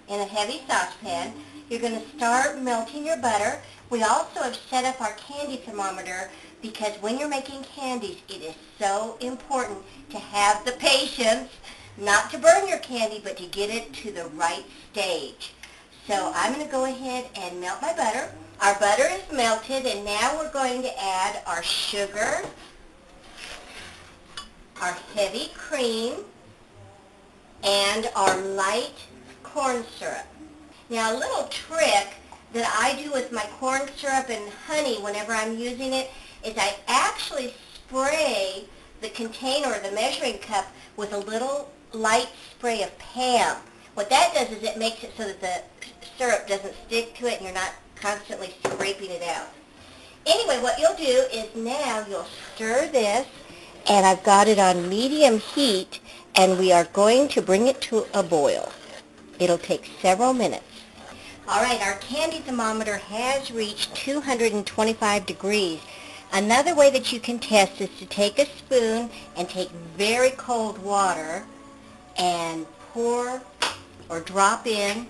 in a heavy saucepan. You're going to start melting your butter. We also have set up our candy thermometer because when you're making candies, it is so important to have the patience, not to burn your candy, but to get it to the right stage. So I'm going to go ahead and melt my butter. Our butter is melted, and now we're going to add our sugar, our heavy cream, and our light corn syrup. Now, a little trick that I do with my corn syrup and honey whenever I'm using it is I actually spray the container or the measuring cup with a little light spray of Pam. What that does is it makes it so that the syrup doesn't stick to it and you're not constantly scraping it out. Anyway, what you'll do is now you'll stir this, and I've got it on medium heat, and we are going to bring it to a boil. It'll take several minutes. All right, our candy thermometer has reached 225 degrees. Another way that you can test is to take a spoon and take very cold water and pour or drop in,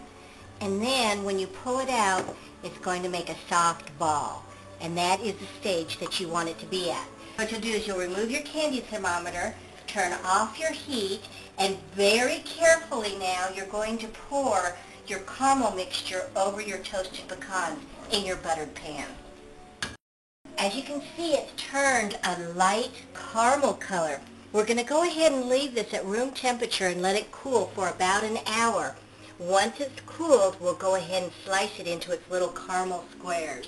and then when you pull it out, it's going to make a soft ball. And that is the stage that you want it to be at. What you'll do is you'll remove your candy thermometer, turn off your heat, and very carefully now you're going to pour your caramel mixture over your toasted pecans in your buttered pan. As you can see, it's turned a light caramel color. We're going to go ahead and leave this at room temperature and let it cool for about an hour. Once it's cooled, we'll go ahead and slice it into its little caramel squares.